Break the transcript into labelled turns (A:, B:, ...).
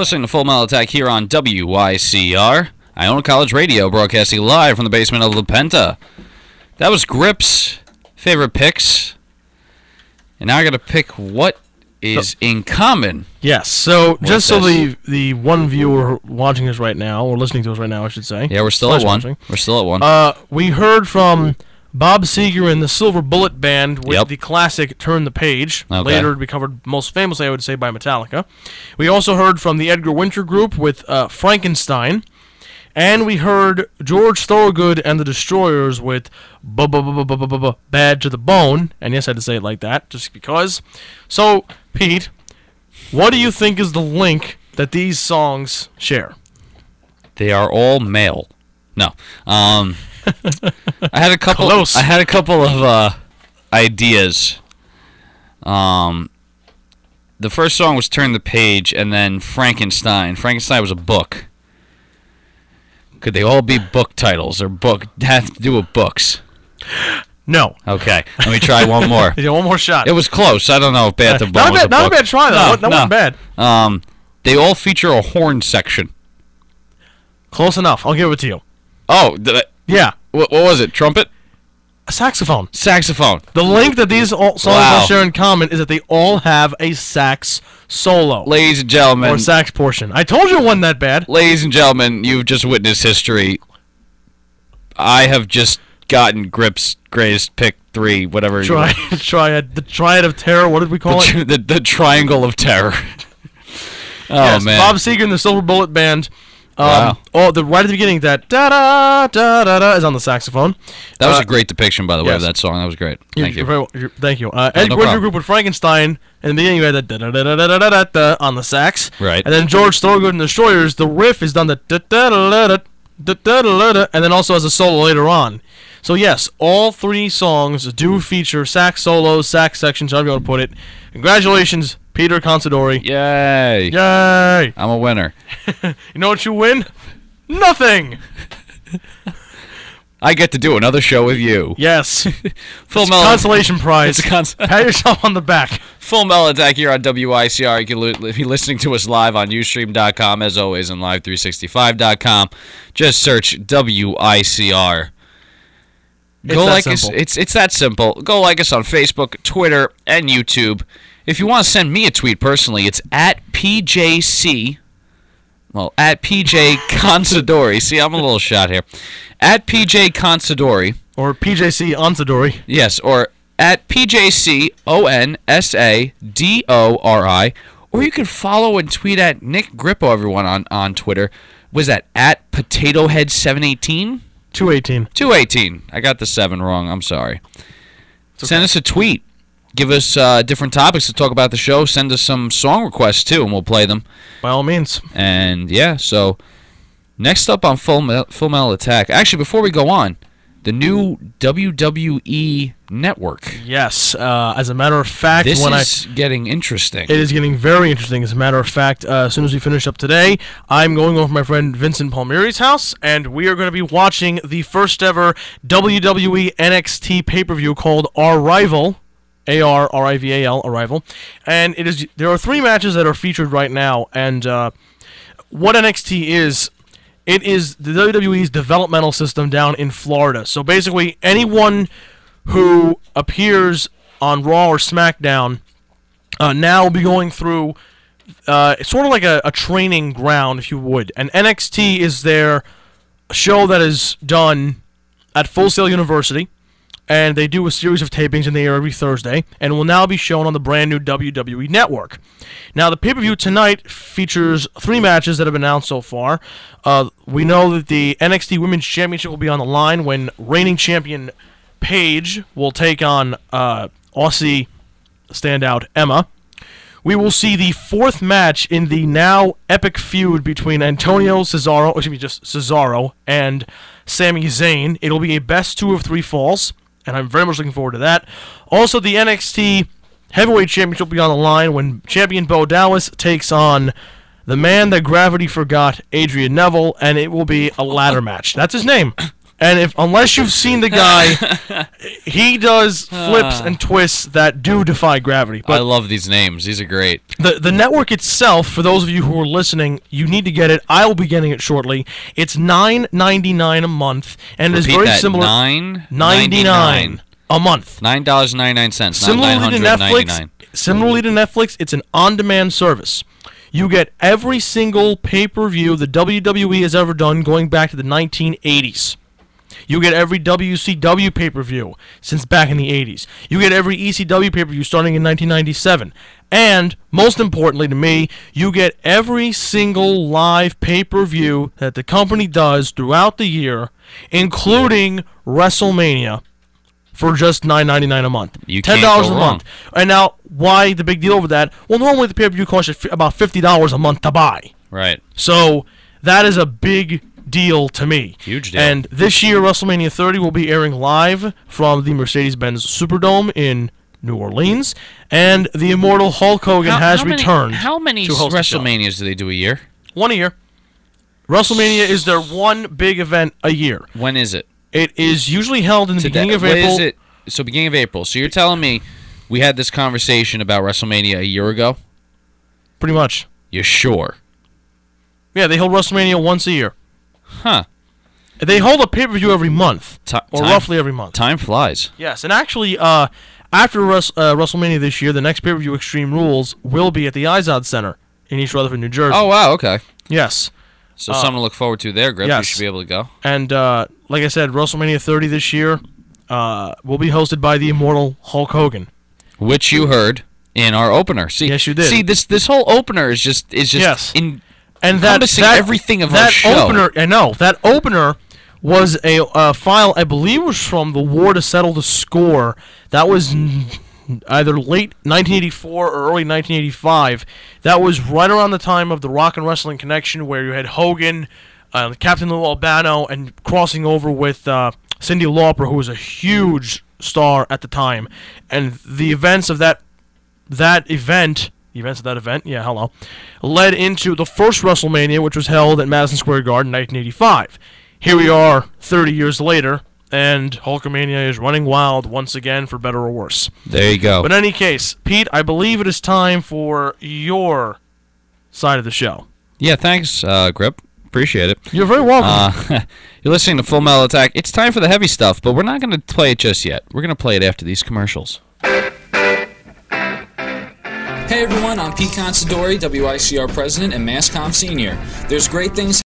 A: listening to Full Metal Attack here on WYCR, Iona College Radio, broadcasting live from the basement of La Penta. That was Grip's favorite picks. And now I got to pick what is in common.
B: Yes, so just so the one viewer watching us right now, or listening to us right now, I should say.
A: Yeah, we're still at one. We're still at one.
B: We heard from Bob Seger and the Silver Bullet Band with the classic Turn the Page.
A: Okay.
B: Later to be covered most famously, I would say, by Metallica. We also heard from the Edgar Winter Group with Frankenstein. And we heard George Thorogood and the Destroyers with Bad to the Bone. And yes, I had to say it like that, just because. So, Pete, what do you think is the link that these songs share?
A: They are all male. No. I had a couple.
B: Close.
A: I had a couple of ideas. The first song was "Turn the Page," and then Frankenstein. Frankenstein was a book. Could they all be book titles or have to do with books?
B: No.
A: Okay, let me try one more.
B: Yeah, one more shot.
A: It was close. I don't know if Bad to Bone was a book.
B: Not a bad try, though. That wasn't bad.
A: They all feature a horn section.
B: Close enough. I'll give it to you.
A: Oh, did I?
B: Yeah.
A: What was it? Trumpet?
B: A saxophone.
A: Saxophone.
B: The link that these songs all share in common is that they all have a sax solo.
A: Ladies and gentlemen.
B: Or sax portion. I told you it wasn't that bad.
A: Ladies and gentlemen, you've just witnessed history. I have just gotten Grip's greatest pick 3, whatever.
B: The Triad of Terror, what did we call it?
A: The Triangle of Terror.
B: Yes,
A: man.
B: Bob Seger and the Silver Bullet Band.
A: Wow.
B: Right at the beginning, that da-da-da-da-da is on the saxophone.
A: That was a great depiction, by the way, of that song. That was great. Thank you.
B: Thank you. Edgar Winter Group with Frankenstein. In the beginning, you had that da-da-da-da-da-da-da on the sax.
A: Right.
B: And then George Thorogood and the Destroyers, the riff is done the da-da-da-da-da-da-da-da, and then also as a solo later on. So, yes, all 3 songs do feature sax solos, sax sections, however you want to put it. Congratulations, Peter Considori.
A: Yay.
B: Yay.
A: I'm a winner.
B: You know what you win? Nothing.
A: I get to do another show with you.
B: Yes.
A: Full
B: consolation prize. Pat yourself on the back.
A: Full Metal Attack here on WICR. You can be listening to us live on Ustream.com, as always, and Live365.com. Just search WICR. Go like us. It's that simple. Go like us on Facebook, Twitter, and YouTube. If you want to send me a tweet personally, it's at PJC. Well, at PJ Considori. See, I'm a little shot here. At PJ Considori.
B: Or PJC Onsadori.
A: Yes, or at PJCONSADORI. Or you can follow and tweet at Nick Grippo, everyone, on Twitter. Was that at PotatoHead718?
B: 218.
A: I got the 7 wrong. I'm sorry. Okay. Send us a tweet. Give us different topics to talk about the show. Send us some song requests, too, and we'll play them.
B: By all means.
A: And, yeah, so next up on Full Metal Attack. Actually, before we go on, the new WWE Network.
B: Yes. As a matter of fact,
A: this is getting interesting.
B: It is getting very interesting. As a matter of fact, as soon as we finish up today, I'm going over to my friend Vincent Palmieri's house, and we are going to be watching the first ever WWE NXT pay-per-view called Arrival. ARRIVAL, Arrival. And there are 3 matches that are featured right now, and what NXT is, it is the WWE's developmental system down in Florida. So basically, anyone who appears on Raw or SmackDown now will be going through sort of like a training ground, if you would. And NXT is their show that is done at Full Sail University. And they do a series of tapings in the air every Thursday, and will now be shown on the brand new WWE Network. Now, the pay-per-view tonight features 3 matches that have been announced so far. We know that the NXT Women's Championship will be on the line when reigning champion Paige will take on Aussie standout Emma. We will see the 4th match in the now epic feud between Cesaro and Sami Zayn. It'll be a best 2 of 3 falls. And I'm very much looking forward to that. Also, the NXT Heavyweight Championship will be on the line when champion Bo Dallas takes on the man that gravity forgot, Adrian Neville, and it will be a ladder match. That's his name. And unless you've seen the guy, he does flips and twists that do defy gravity.
A: I
B: But
A: love these names. These are great.
B: the network itself, for those of you who are listening, you need to get it. I will be getting it shortly. It's $9.99 a month, and it's
A: Repeat
B: very
A: that.
B: similar. $9.99 a month.
A: $9.99.
B: Similarly to
A: not
B: Netflix,
A: $9.99.
B: it's an on-demand service. You get every single pay-per-view the WWE has ever done going back to the 1980s. You get every WCW pay-per-view since back in the 80s. You get every ECW pay-per-view starting in 1997. And, most importantly to me, you get every single live pay-per-view that the company does throughout the year, including WrestleMania, for just $9.99 a month.
A: You can't
B: $10
A: go
B: a
A: wrong.
B: month. And now, why the big deal over that? Well, normally the pay-per-view costs you about $50 a month to buy.
A: Right.
B: So, that is a big deal to me.
A: Huge deal.
B: And this year, WrestleMania 30 will be airing live from the Mercedes-Benz Superdome in New Orleans, and the immortal Hulk Hogan has returned.
A: How many
B: to host the show.
A: WrestleManias do they do a year?
B: One a year. WrestleMania is their one big event a year.
A: When is it?
B: It is usually held in the beginning of
A: What
B: April.
A: is it? So beginning of April. So you're telling me we had this conversation about WrestleMania a year ago?
B: Pretty much.
A: You're sure?
B: Yeah, they hold WrestleMania once a year.
A: Huh.
B: They hold a pay-per-view every month, or
A: Time-
B: roughly every month.
A: Time flies.
B: Yes, and actually, after WrestleMania this year, the next pay-per-view, Extreme Rules, will be at the Izod Center in East Rutherford, New Jersey.
A: Oh, wow, okay.
B: Yes.
A: So something to look forward to there, Grip. You
B: yes.
A: should be able to go.
B: And like I said, WrestleMania 30 this year will be hosted by the immortal Hulk Hogan.
A: Which you heard in our opener. See,
B: Yes, you did.
A: See, this whole opener is just
B: Yes.
A: in
B: And
A: encompassing everything of our show.
B: Opener, I know that opener was a file I believe was from the War to Settle the Score. That was either late 1984 or early 1985. That was right around the time of the Rock and Wrestling Connection, where you had Hogan, Captain Lou Albano, and crossing over with Cyndi Lauper, who was a huge star at the time. And the events of that event, yeah, hello, led into the first WrestleMania, which was held at Madison Square Garden in 1985. Here we are 30 years later, and Hulkamania is running wild once again, for better or worse.
A: There you go.
B: But in any case, Pete, I believe it is time for your side of the show.
A: Yeah, thanks, Grip. Appreciate it.
B: You're very welcome.
A: You're listening to Full Metal Attack. It's time for the heavy stuff, but we're not going to play it just yet. We're going to play it after these commercials.
C: Hey everyone, I'm Pete Considori, WICR President and MassCom Senior. There's great things